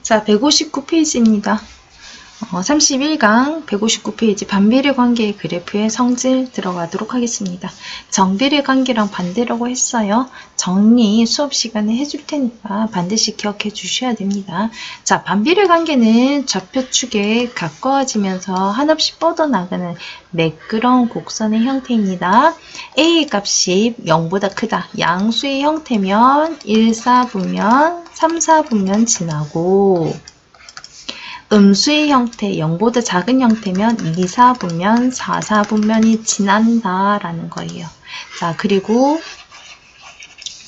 자, 159페이지입니다. 31강 159페이지 반비례 관계의 그래프의 성질 들어가도록 하겠습니다. 정비례 관계랑 반대라고 했어요. 정리 수업 시간에 해줄 테니까 반드시 기억해 주셔야 됩니다. 자, 반비례 관계는 좌표축에 가까워지면서 한없이 뻗어나가는 매끄러운 곡선의 형태입니다. A 값이 0보다 크다. 양수의 형태면 1, 4분면, 3, 4분면 지나고 음수의 형태, 0보다 작은 형태면 2, 4분면, 4, 4분면이 지난다 라는 거예요. 자, 그리고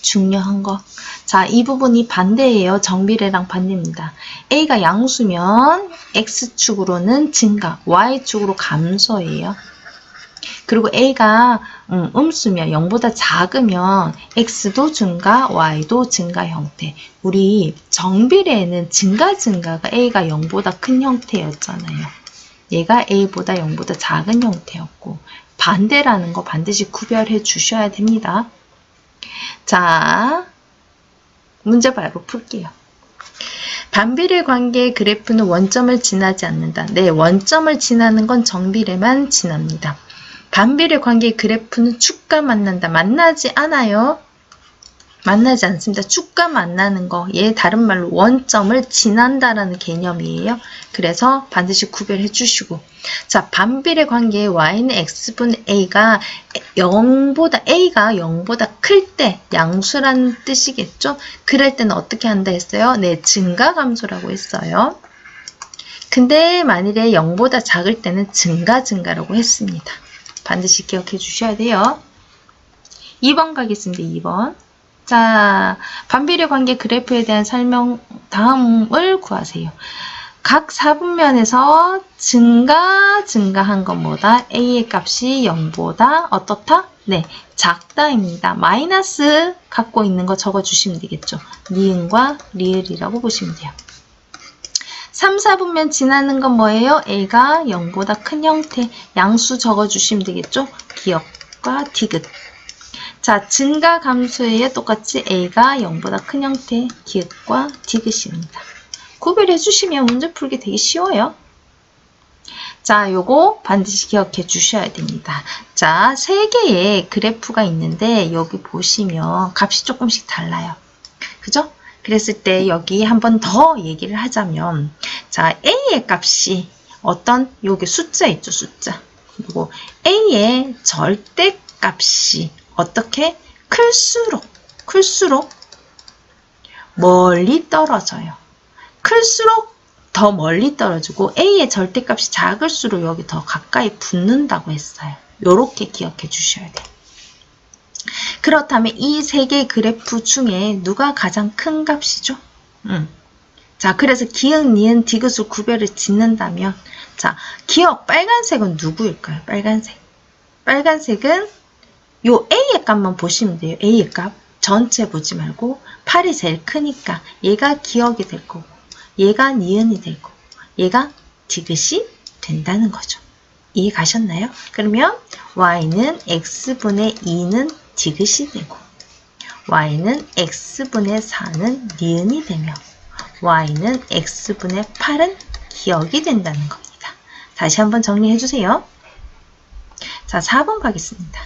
중요한 거. 자, 이 부분이 반대예요. 정비례랑 반대입니다. A가 양수면 X축으로는 증가, Y축으로 감소예요. 그리고 A가 음수면 0보다 작으면 X도 증가, Y도 증가 형태. 우리 정비례에는 증가가 A가 0보다 큰 형태였잖아요. 얘가 A보다 0보다 작은 형태였고 반대라는 거 반드시 구별해 주셔야 됩니다. 자, 문제 바로 풀게요. 반비례 관계의 그래프는 원점을 지나지 않는다. 네, 원점을 지나는 건 정비례만 지납니다. 반비례 관계의 그래프는 축과 만난다. 만나지 않아요. 만나지 않습니다. 축과 만나는 거. 얘 다른 말로 원점을 지난다라는 개념이에요. 그래서 반드시 구별해 주시고. 자, 반비례 관계의 y는 x분의 a가 0보다 클 때 양수라는 뜻이겠죠. 그럴 때는 어떻게 한다 했어요? 네, 증가 감소라고 했어요. 근데 만일에 0보다 작을 때는 증가라고 했습니다. 반드시 기억해 주셔야 돼요. 2번 가겠습니다. 2번. 자, 반비례 관계 그래프에 대한 설명 다음을 구하세요. 각 4분면에서 증가한 것보다 A의 값이 0보다 어떻다? 네, 작다입니다. 마이너스 갖고 있는 거 적어주시면 되겠죠. 니은과 리을이라고 보시면 돼요. 3, 4분면 지나는 건 뭐예요? A가 0보다 큰 형태, 양수 적어주시면 되겠죠? 기역과 디귿. 자, 증가 감소에 똑같이 A가 0보다 큰 형태, 기역과 디귿입니다. 구별해 주시면 문제 풀기 되게 쉬워요. 자, 요거 반드시 기억해 주셔야 됩니다. 자, 3개의 그래프가 있는데 여기 보시면 값이 조금씩 달라요. 그죠? 그랬을 때 여기 한 번 더 얘기를 하자면, 자, A의 값이 어떤 여기 숫자 있죠, 숫자. 그리고 A의 절대 값이 어떻게 클수록 멀리 떨어져요. 클수록 더 멀리 떨어지고 A의 절대 값이 작을수록 여기 더 가까이 붙는다고 했어요. 요렇게 기억해 주셔야 돼요. 그렇다면 이 3개의 그래프 중에 누가 가장 큰 값이죠? 자, 그래서 기역, 니은, 디귿을 구별을 짓는다면, 자, 기역 빨간색은 누구일까요? 빨간색은 요 A의 값만 보시면 돼요. A의 값. 전체 보지 말고 8이 제일 크니까 얘가 기역이 될 거고, 얘가 니은이 될 거고, 얘가 디귿이 된다는 거죠. 이해 가셨나요? 그러면 y는 x분의 2는 디귿이 되고 y는 x분의 4는 니은이 되며 y는 x분의 8은 기역이 된다는 겁니다. 다시 한번 정리해 주세요. 자, 4번 가겠습니다.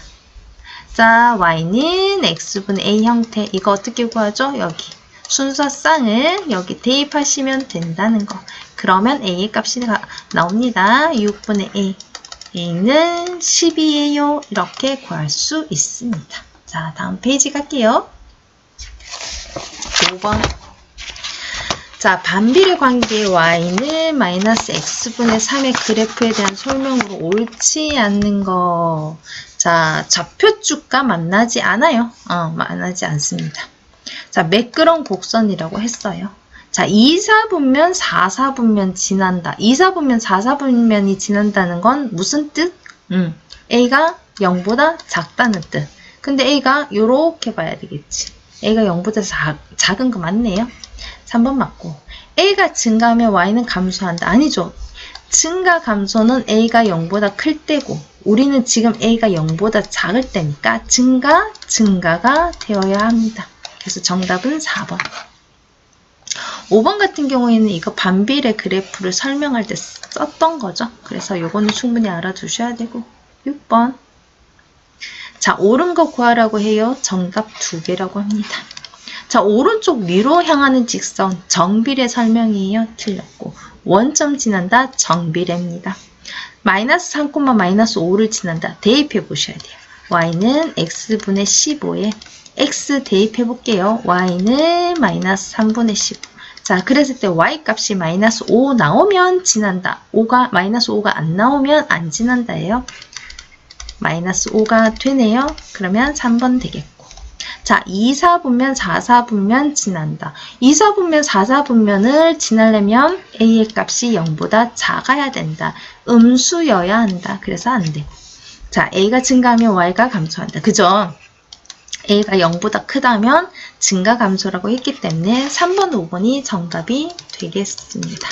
자, y는 x분의 a 형태. 이거 어떻게 구하죠? 여기 순서쌍을 여기 대입하시면 된다는 거. 그러면 a의 값이 나옵니다. 6분의 a. a는 10이에요. 이렇게 구할 수 있습니다. 자, 다음 페이지 갈게요. 5번. 자, 반비례 관계의 y는 마이너스 x분의 3의 그래프에 대한 설명으로 옳지 않는 거. 자, 좌표축과 만나지 않아요. 만나지 않습니다. 자, 매끄러운 곡선이라고 했어요. 자, 2, 4분면, 4, 4분면 지난다. 2, 4분면, 4, 4분면이 지난다는 건 무슨 뜻? A가 0보다 작다는 뜻. 근데 A가 요렇게 봐야 되겠지. A가 0보다 작은 거 맞네요. 3번 맞고. A가 증가하면 Y는 감소한다. 아니죠. 증가 감소는 A가 0보다 클 때고 우리는 지금 A가 0보다 작을 때니까 증가가 되어야 합니다. 그래서 정답은 4번. 5번 같은 경우에는 이거 반비례 그래프를 설명할 때 썼던 거죠. 그래서 요거는 충분히 알아두셔야 되고 6번. 자, 옳은 거 구하라고 해요. 정답 2개라고 합니다. 자, 오른쪽 위로 향하는 직선 정비례 설명이에요. 틀렸고 원점 지난다 정비례입니다. 마이너스 3, 마이너스 5를 지난다. 대입해 보셔야 돼요. y는 x분의 15에 x 대입해 볼게요. y는 마이너스 3분의 15. 자, 그랬을 때 y 값이 마이너스 5 나오면 지난다. 마이너스 5가 안 나오면 안 지난다예요. 마이너스 5가 되네요. 그러면 3번 되겠고. 자, 2사분면 4사분면 지난다. 2사분면 4사분면을 지나려면 a의 값이 0보다 작아야 된다. 음수여야 한다. 그래서 안 되고. 자, a가 증가하면 y가 감소한다. 그죠? a가 0보다 크다면 증가 감소라고 했기 때문에 3번, 5번이 정답이 되겠습니다.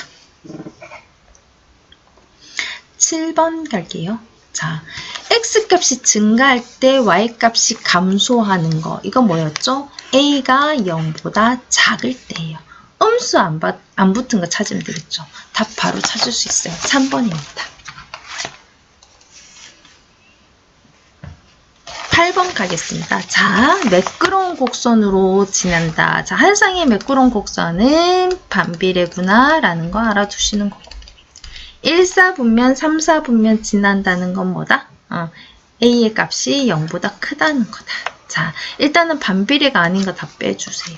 7번 갈게요. 자, x값이 증가할 때 y값이 감소하는 거. 이건 뭐였죠? a가 0보다 작을 때예요. 음수 안 붙은 거 찾으면 되겠죠. 답 바로 찾을 수 있어요. 3번입니다. 8번 가겠습니다. 자, 매끄러운 곡선으로 지난다. 자, 한 쌍의 매끄러운 곡선은 반비례구나 라는 거 알아두시는 거고. 1사분면, 3사분면 지난다는 건 뭐다? a의 값이 0보다 크다는 거다. 자, 일단은 반비례가 아닌 거 다 빼주세요.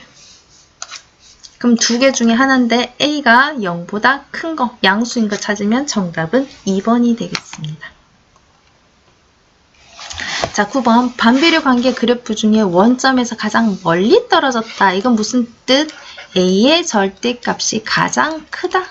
그럼 두 개 중에 하나인데 a가 0보다 큰 거, 양수인 거 찾으면 정답은 2번이 되겠습니다. 자, 9번 반비례 관계 그래프 중에 원점에서 가장 멀리 떨어졌다. 이건 무슨 뜻? a의 절대값이 가장 크다.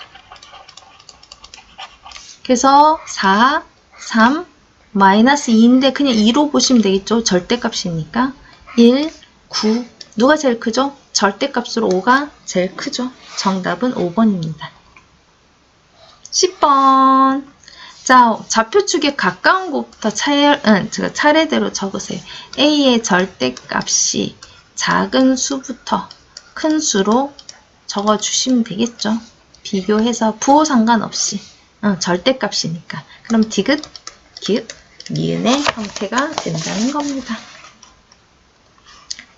그래서 4, 3, 마이너스 2인데 그냥 2로 보시면 되겠죠. 절대값이니까 1, 9. 누가 제일 크죠? 절대값으로 5가 제일 크죠. 정답은 5번입니다. 10번. 자, 좌표축에 가까운 곳부터 차례대로 적으세요. a의 절대값이 작은 수부터 큰 수로 적어주시면 되겠죠. 비교해서 부호 상관없이 절대값이니까. 그럼 디귿, 기읍, 니은의 형태가 된다는 겁니다.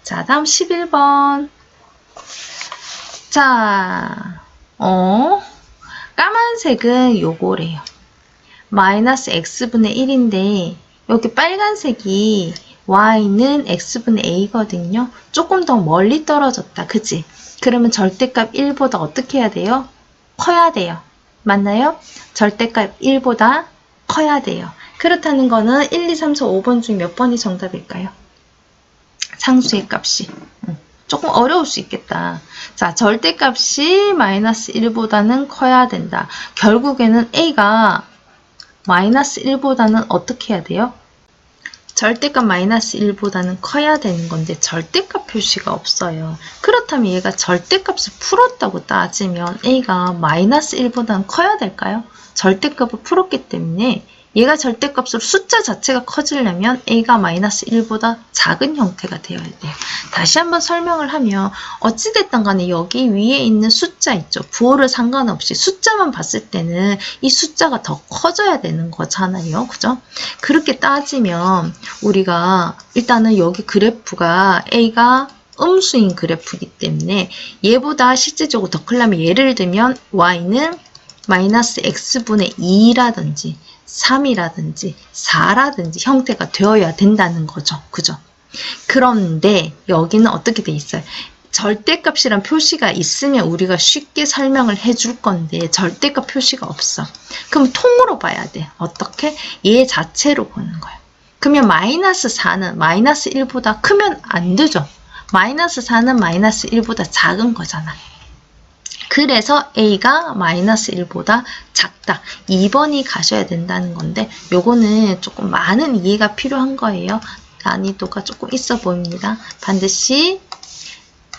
자, 다음 11번. 자, 까만색은 요거래요. 마이너스 x분의 1인데 여기 빨간색이 y는 x분의 a거든요. 조금 더 멀리 떨어졌다. 그치? 그러면 절대값 1보다 어떻게 해야 돼요? 커야 돼요. 맞나요? 절대값 1보다 커야 돼요. 그렇다는 거는 1, 2, 3, 4, 5번 중 몇 번이 정답일까요? 상수의 값이. 조금 어려울 수 있겠다. 자, 절대값이 마이너스 1보다는 커야 된다. 결국에는 a가 마이너스 1보다는 어떻게 해야 돼요? 절대값 마이너스 1보다는 커야 되는 건데 절대값 표시가 없어요. 그렇다면 얘가 절대값을 풀었다고 따지면 a가 마이너스 1보다는 커야 될까요? 절대값을 풀었기 때문에 얘가 절대값으로 숫자 자체가 커지려면 a가 마이너스 1보다 작은 형태가 되어야 돼요. 다시 한번 설명을 하면 어찌됐든 간에 여기 위에 있는 숫자 있죠. 부호를 상관없이 숫자만 봤을 때는 이 숫자가 더 커져야 되는 거잖아요. 그죠? 그렇게 따지면 우리가 일단은 여기 그래프가 a가 음수인 그래프이기 때문에 얘보다 실질적으로 더 크려면 예를 들면 y는 마이너스 x분의 2라든지 3이라든지 4라든지 형태가 되어야 된다는 거죠. 그죠? 그런데 여기는 어떻게 돼 있어요? 절대값이란 표시가 있으면 우리가 쉽게 설명을 해줄 건데 절대값 표시가 없어. 그럼 통으로 봐야 돼. 어떻게? 얘 자체로 보는 거예요. 그러면 마이너스 4는 마이너스 1보다 크면 안 되죠. 마이너스 4는 마이너스 1보다 작은 거잖아. 그래서 a가 마이너스 1보다 작다. 2번이 가셔야 된다는 건데 요거는 조금 많은 이해가 필요한 거예요. 난이도가 조금 있어 보입니다. 반드시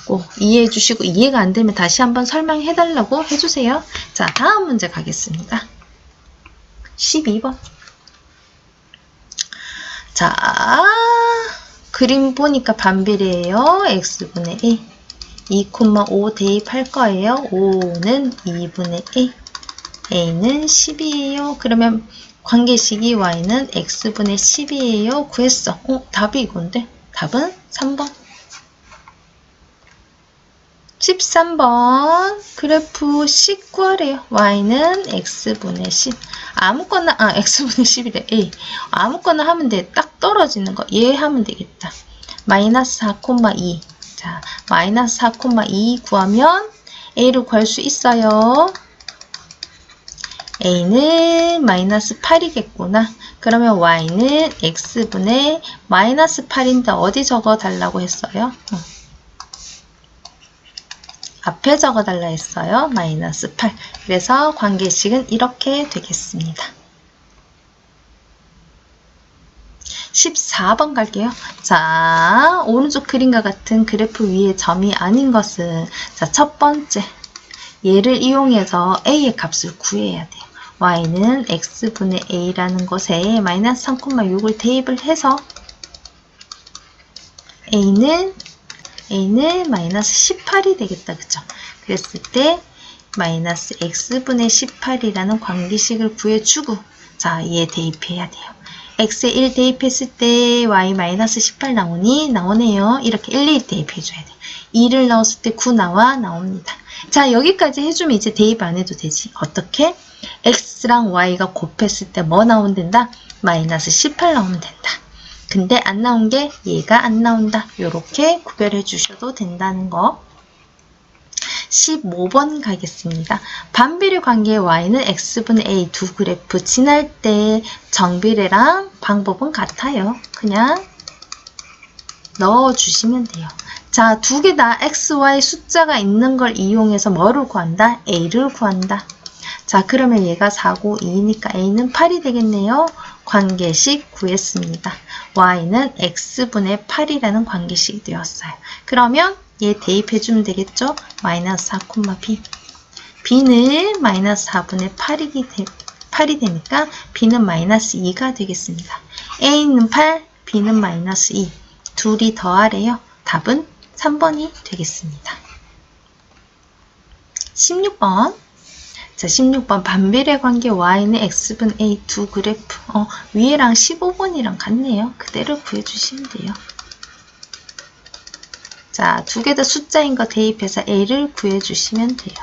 꼭 이해해 주시고 이해가 안 되면 다시 한번 설명해 달라고 해주세요. 자, 다음 문제 가겠습니다. 12번. 자, 그림 보니까 반비례예요. x분의 a. 2,5 대입할 거예요. 5는 2분의 a, a는 10이에요. 그러면 관계식이 y는 x분의 10이에요. 구했어. 답이 이건데? 답은 3번. 13번 그래프 식 구하래요. y는 x분의 10. 아무거나 x분의 10이래. a. 아무거나 하면 돼. 딱 떨어지는 거. 얘 하면 되겠다. 마이너스 4,2. 자, 마이너스 4,2 구하면 a를 구할 수 있어요. a는 마이너스 8이겠구나. 그러면 y는 x분의 마이너스 8인데 어디 적어 달라고 했어요? 앞에 적어달라 했어요. 마이너스 8. 그래서 관계식은 이렇게 되겠습니다. 14번 갈게요. 자, 오른쪽 그림과 같은 그래프 위에 점이 아닌 것은, 자, 첫 번째, 얘를 이용해서 a의 값을 구해야 돼요. y는 x분의 a라는 것에 마이너스 3,6을 대입을 해서 a는 마이너스 18이 되겠다. 그쵸? 그랬을 때 마이너스 x분의 18이라는 관계식을 구해주고, 자, 얘 대입해야 돼요. x에 1 대입했을 때 y 마이너스 18 나오니? 나오네요. 이렇게 일일이 대입해줘야 돼요. 2를 넣었을 때 9 나옵니다. 자, 여기까지 해주면 이제 대입 안 해도 되지. 어떻게? x랑 y가 곱했을 때 뭐 나온단다? 마이너스 18 나오면 된다. 근데 안 나온 게 얘가 안 나온다. 이렇게 구별해 주셔도 된다는 거. 15번 가겠습니다. 반비례 관계의 y는 x분의 a 두 그래프 지날 때 정비례랑 방법은 같아요. 그냥 넣어주시면 돼요. 자, 두 개 다 x, y 숫자가 있는 걸 이용해서 뭐를 구한다? a를 구한다. 자, 그러면 얘가 4고 2니까 a는 8이 되겠네요. 관계식 구했습니다. y는 x분의 8이라는 관계식이 되었어요. 그러면 얘 대입해주면 되겠죠? 마이너스 4,b. b는 마이너스 4분의 8이 되니까 b는 마이너스 2가 되겠습니다. a는 8, b는 마이너스 2. 둘이 더하래요. 답은 3번이 되겠습니다. 16번. 자, 16번 반비례 관계 y는 x분의 a 두 그래프. 위에랑 15번이랑 같네요. 그대로 구해주시면 돼요. 자, 두 개 다 숫자인 거 대입해서 a를 구해주시면 돼요.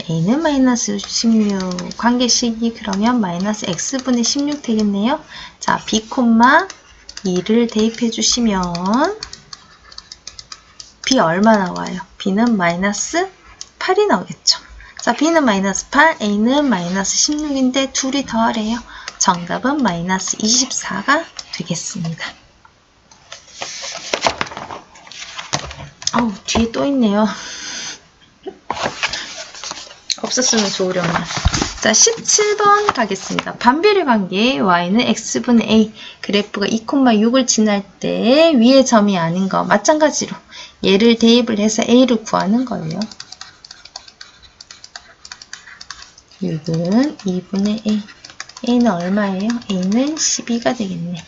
a는 마이너스 16. 관계식이 그러면 마이너스 x분의 16 되겠네요. 자, b, 2를 대입해주시면 b 얼마 나와요? b는 마이너스 8이 나오겠죠. 자, b는 마이너스 8, a는 마이너스 16인데 둘이 더하래요. 정답은 마이너스 24가 되겠습니다. 뒤에 또 있네요. 없었으면 좋으려면. 자, 17번 가겠습니다. 반비례 관계 y는 x분의 a 그래프가 2,6을 지날 때 위의 점이 아닌 거 마찬가지로 얘를 대입을 해서 a를 구하는 거예요. 6은 2분의 a. a는 얼마예요? a는 12가 되겠네.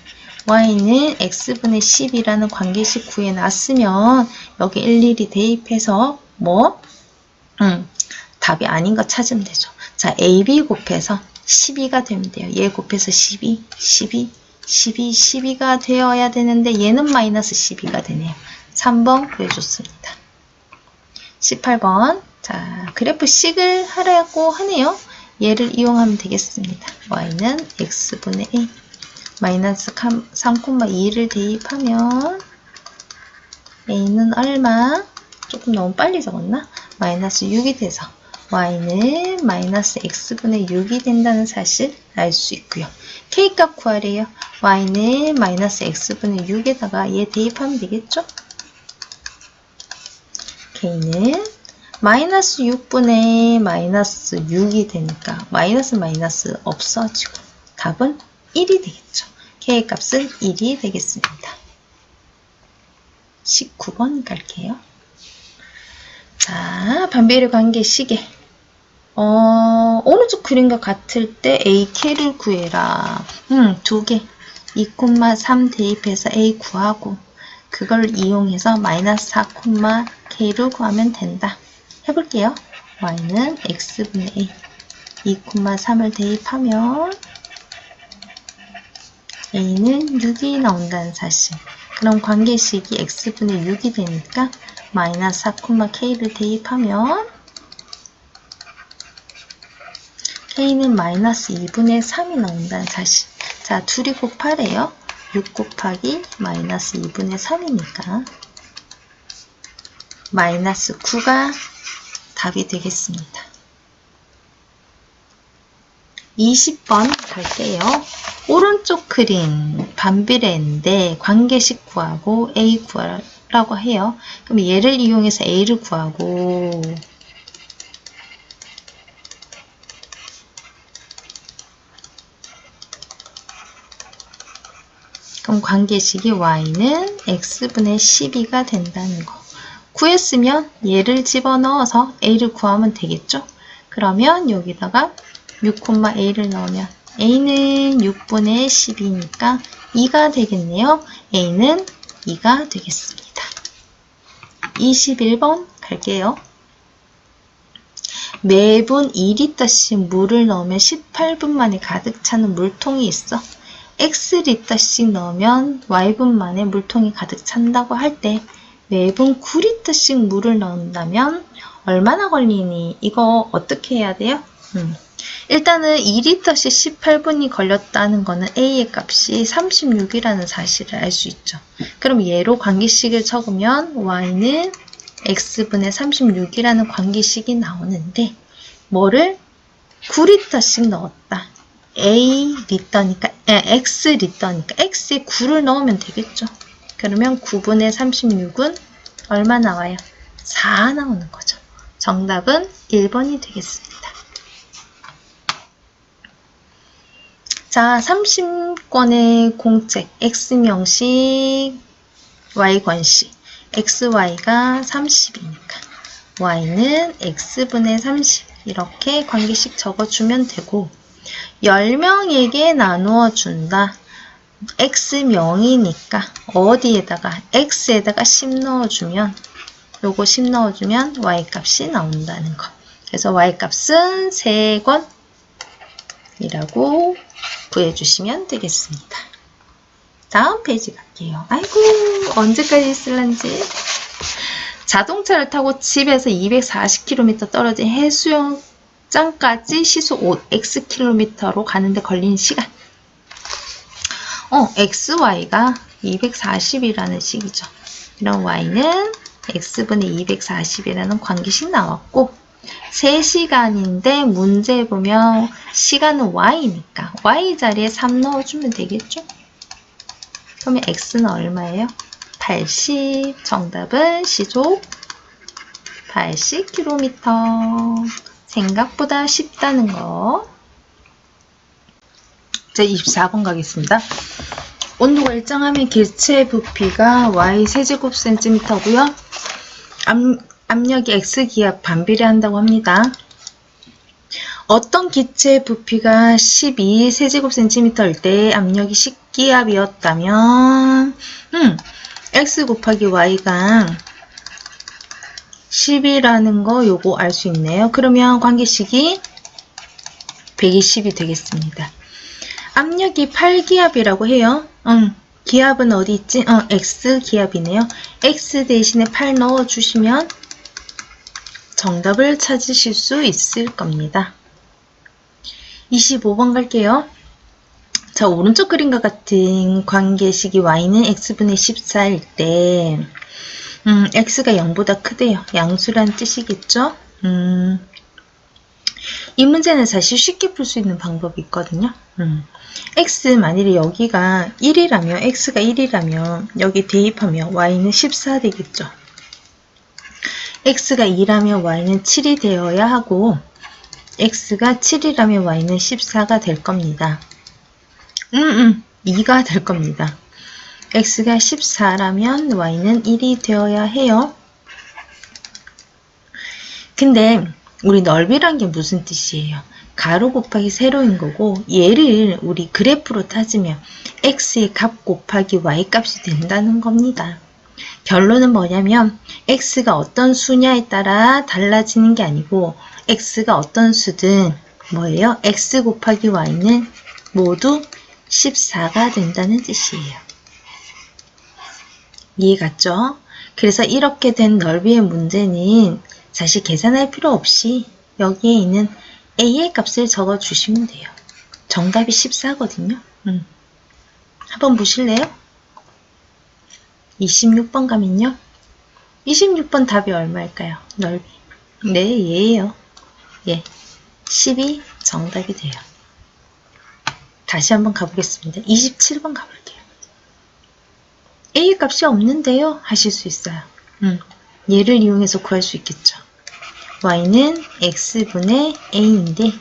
y는 x분의 10이라는 관계식 구해놨으면 여기 일일이 대입해서 답이 아닌 거 찾으면 되죠. 자, ab 곱해서 12가 되면 돼요. 얘 곱해서 12가 되어야 되는데 얘는 마이너스 12가 되네요. 3번 구해줬습니다. 18번. 자, 그래프 식을 하라고 하네요. 얘를 이용하면 되겠습니다. y는 x분의 a 마이너스 3,2를 대입하면 a는 얼마? 조금 너무 빨리 적었나? 마이너스 6이 돼서 y는 마이너스 x분의 6이 된다는 사실 알 수 있고요. k값 구하래요. y는 마이너스 x분의 6에다가 얘 대입하면 되겠죠? k는 마이너스 6분의 마이너스 6이 되니까 마이너스 없어지고 답은 1이 되겠죠. k값은 1이 되겠습니다. 19번 갈게요. 자, 반비례 관계 시계. 오른쪽 그림과 같을 때 AK를 구해라. 두 개. 2,3 대입해서 a 구하고 그걸 이용해서 마이너스 4,k를 구하면 된다. 해볼게요. y는 x분의 a 2,3을 대입하면 a는 6이 나온다는 사실. 그럼 관계식이 x분의 6이 되니까 마이너스 4,k를 대입하면 k는 마이너스 2분의 3이 나온다는 사실. 자, 둘이 곱하래요. 6 곱하기 마이너스 2분의 3이니까 마이너스 9가 답이 되겠습니다. 20번 갈게요. 오른쪽 그림 반비례인데 관계식 구하고 a 구하라고 해요. 그럼 얘를 이용해서 a를 구하고 그럼 관계식이 y는 x분의 12가 된다는 거. 구했으면 얘를 집어넣어서 a를 구하면 되겠죠? 그러면 여기다가 6,a를 넣으면 a는 6분의 12니까 2가 되겠네요. a는 2가 되겠습니다. 21번 갈게요. 매분 2리터씩 물을 넣으면 18분 만에 가득 차는 물통이 있어. X리터씩 넣으면 Y분 만에 물통이 가득 찬다고 할 때 매분 9리터씩 물을 넣는다면 얼마나 걸리니? 이거 어떻게 해야 돼요? 일단은 2리터씩 18분이 걸렸다는 거는 A의 값이 36이라는 사실을 알 수 있죠. 그럼 얘로 관계식을 적으면 Y는 X분의 36이라는 관계식이 나오는데 뭐를 9리터씩 넣었다. X리터니까 X에 9를 넣으면 되겠죠. 그러면 9분의 36은 얼마 나와요? 4 나오는 거죠. 정답은 1번이 되겠습니다. 자, 30권의 공책 X명식, Y권식 XY가 30이니까 Y는 X분의 30 이렇게 관계식 적어주면 되고 10명에게 나누어 준다. X명이니까 어디에다가 X에다가 10 넣어주면 요거 10 넣어주면 Y값이 나온다는 거. 그래서 Y값은 3권이라고 구해주시면 되겠습니다. 다음 페이지 갈게요. 아이고 언제까지 쓸란지. 자동차를 타고 집에서 240km 떨어진 해수욕장까지 시속 5x km로 가는데 걸린 시간. XY가 240이라는 식이죠. 이런 Y는 X분의 240이라는 관계식 나왔고 3시간인데 문제 보면 시간은 Y니까 Y 자리에 3 넣어주면 되겠죠? 그러면 X는 얼마예요? 80. 정답은 시속 80km. 생각보다 쉽다는 거. 자, 24번 가겠습니다. 온도가 일정하면 기체의 부피가 y 세제곱센티미터고요. 압력이 x기압 반비례한다고 합니다. 어떤 기체의 부피가 12 세제곱센티미터일 때 압력이 10기압이었다면 x 곱하기 y가 10이라는 거 요거 알 수 있네요. 그러면 관계식이 120이 되겠습니다. 압력이 8기압이라고 해요. 기압은 어디 있지? x 기압이네요. x 대신에 8 넣어주시면 정답을 찾으실 수 있을 겁니다. 25번 갈게요. 자, 오른쪽 그림과 같은 관계식이 y는 x분의 14일 때 x가 0보다 크대요. 양수란 뜻이겠죠? 이 문제는 사실 쉽게 풀 수 있는 방법이 있거든요. x 만일에 여기가 1이라면 x가 1이라면 여기 대입하면 y는 14 되겠죠. x가 2라면 y는 7이 되어야 하고 x가 7이라면 y는 14가 될 겁니다. 2가 될 겁니다. x가 14라면 y는 1이 되어야 해요. 근데 우리 넓이란 게 무슨 뜻이에요? 가로 곱하기 세로인 거고 얘를 우리 그래프로 따지면 x의 값 곱하기 y 값이 된다는 겁니다. 결론은 뭐냐면 x가 어떤 수냐에 따라 달라지는 게 아니고 x가 어떤 수든 뭐예요? x 곱하기 y는 모두 14가 된다는 뜻이에요. 이해 갔죠? 그래서 이렇게 된 넓이의 문제는 사실 계산할 필요 없이 여기에 있는 a의 값을 적어 주시면 돼요. 정답이 14거든요. 한번 보실래요? 26번 가면요. 26번 답이 얼마일까요? 넓이. 네, 얘예요. 예, 10이 정답이 돼요. 다시 한번 가보겠습니다. 27번 가볼게요. a 값이 없는데요 하실 수 있어요. 얘를 이용해서 구할 수 있겠죠. y는 x분의 a인데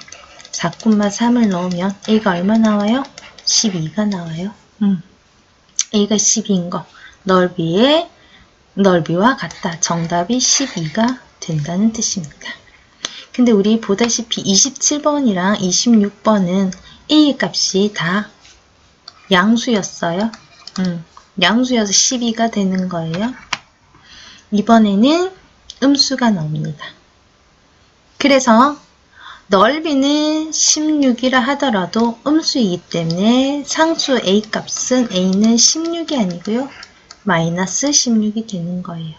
4,3을 넣으면 a가 얼마 나와요? 12가 나와요. a가 12인 거 넓이와 같다. 정답이 12가 된다는 뜻입니다. 근데 우리 보다시피 27번이랑 26번은 a의 값이 다 양수였어요. 양수여서 12가 되는 거예요. 이번에는 음수가 나옵니다. 그래서 넓이는 16이라 하더라도 음수이기 때문에 상수 a 값은 a는 16이 아니고요. 마이너스 16이 되는 거예요.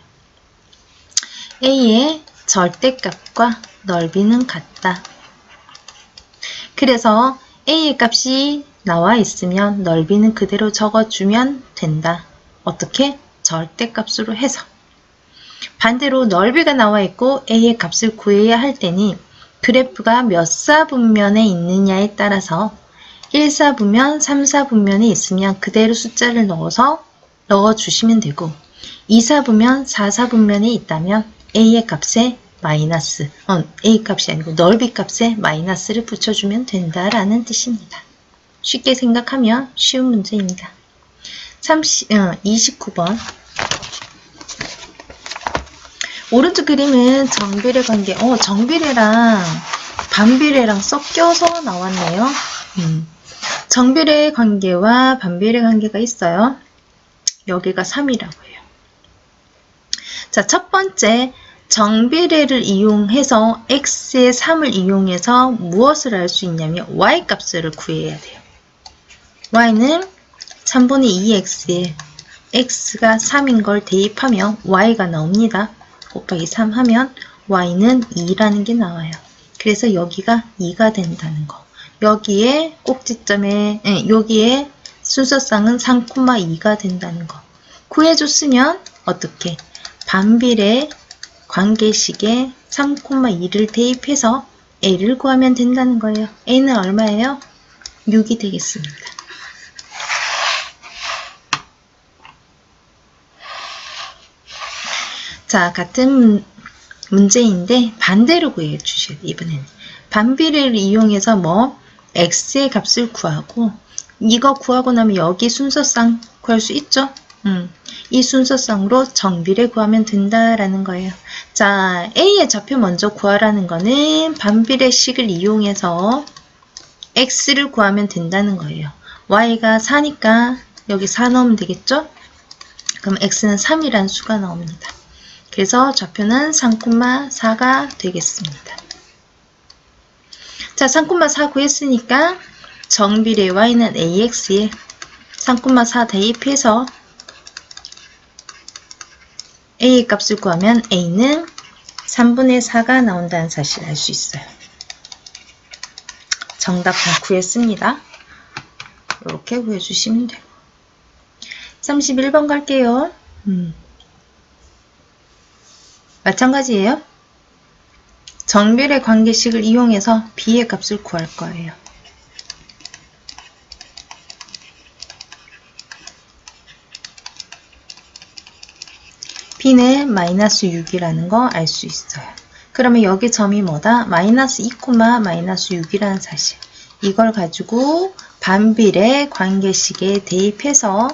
a의 절대값과 넓이는 같다. 그래서 a의 값이 나와 있으면 넓이는 그대로 적어주면 된다. 어떻게? 절대값으로 해서. 반대로 넓이가 나와 있고 a의 값을 구해야 할 때니 그래프가 몇 사분면에 있느냐에 따라서 1사분면, 3사분면에 있으면 그대로 숫자를 넣어주시면 되고 2사분면, 4사분면에 있다면 a의 값에 마이너스, a 값이 아니고 넓이 값에 마이너스를 붙여주면 된다라는 뜻입니다. 쉽게 생각하면 쉬운 문제입니다. 29번. 오른쪽 그림은 정비례 관계, 정비례랑 반비례랑 섞여서 나왔네요. 정비례 관계와 반비례 관계가 있어요. 여기가 3이라고 해요. 자, 첫 번째 정비례를 이용해서 x의 3을 이용해서 무엇을 할 수 있냐면 y 값을 구해야 돼요. y는 3분의 2x에 x가 3인 걸 대입하면 y가 나옵니다. 곱하기 3 하면 y는 2라는 게 나와요. 그래서 여기가 2가 된다는 거. 여기에 꼭지점에, 여기에 순서쌍은 3,2가 된다는 거. 구해줬으면 어떻게? 반비례 관계식에 3,2를 대입해서 a를 구하면 된다는 거예요. a는 얼마예요? 6이 되겠습니다. 자, 같은 문제인데 반대로 구해 주셔야 돼요. 이번에는 반비례를 이용해서 x의 값을 구하고 이거 구하고 나면 여기 순서쌍 구할 수 있죠? 이 순서쌍으로 정비례 구하면 된다라는 거예요. 자, a의 좌표 먼저 구하라는 거는 반비례식을 이용해서 x를 구하면 된다는 거예요. y가 4니까 여기 4 넣으면 되겠죠? 그럼 x는 3이라는 수가 나옵니다. 그래서 좌표는 3,4가 되겠습니다. 자, 3,4 구했으니까 정비례 y는 ax에 3,4 대입해서 a의 값을 구하면 a는 3분의 4가 나온다는 사실을 알 수 있어요. 정답 다 구했습니다. 이렇게 구해주시면 되고 31번 갈게요. 마찬가지예요. 정비례 관계식을 이용해서 b의 값을 구할 거예요. b는 마이너스 6이라는 거 알 수 있어요. 그러면 여기 점이 뭐다? 마이너스 2, 마이너스 6이라는 사실. 이걸 가지고 반비례 관계식에 대입해서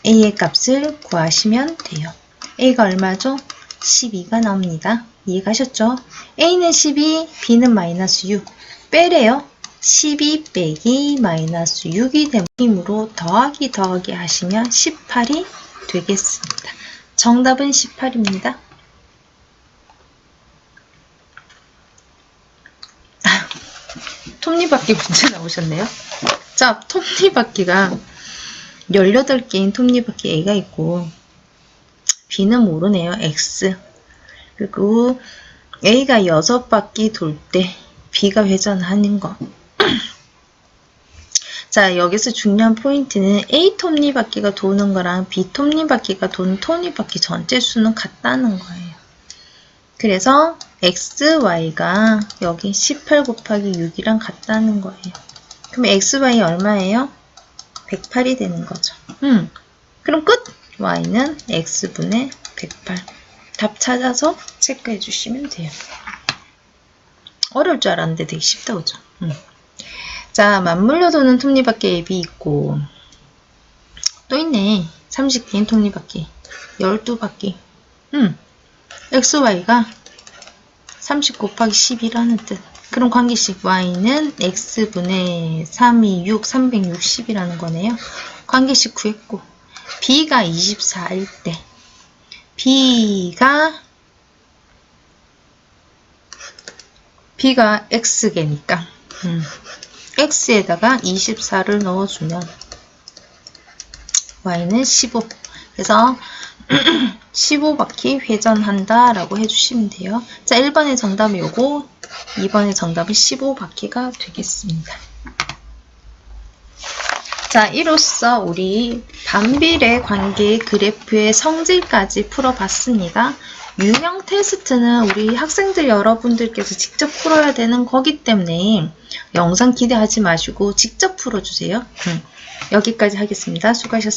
a의 값을 구하시면 돼요. a가 얼마죠? 12가 나옵니다. 이해가셨죠? a는 12, b는 마이너스 6. 빼래요. 12 빼기 마이너스 6이 되는 힘으로 더하기 하시면 18이 되겠습니다. 정답은 18입니다. 톱니바퀴 문제 나오셨네요. 자, 톱니바퀴가 18개인 톱니바퀴 A가 있고 B는 모르네요. X. 그리고 A가 6바퀴 돌 때 B가 회전하는 거. 자, 여기서 중요한 포인트는 A 톱니바퀴가 도는 거랑 B 톱니바퀴가 도는 톱니바퀴 전체 수는 같다는 거예요. 그래서 X, Y가 여기 18 곱하기 6이랑 같다는 거예요. 그럼 X, Y 얼마예요? 108이 되는 거죠. 그럼 끝! Y는 X분의 108. 답 찾아서 체크해 주시면 돼요. 어려울 줄 알았는데 되게 쉽다, 그죠? 자, 맞물려 도는 톱니바퀴 앱이 있고 또 있네. 30개인 톱니바퀴 12바퀴. XY가 30 곱하기 11이라는 뜻. 그럼 관계식 Y는 X분의 326, 360이라는 거네요. 관계식 구했고 B가 24일 때 B가 X개니까 X에다가 24를 넣어주면 Y는 15. 그래서 15바퀴 회전한다 라고 해주시면 돼요. 자, 1번의 정답은 요거, 2번의 정답은 15바퀴가 되겠습니다. 자, 이로써 우리 반비례 관계 그래프의 성질까지 풀어봤습니다. 유형 테스트는 우리 학생들 여러분들께서 직접 풀어야 되는 거기 때문에 영상 기대하지 마시고 직접 풀어주세요. 여기까지 하겠습니다. 수고하셨습니다.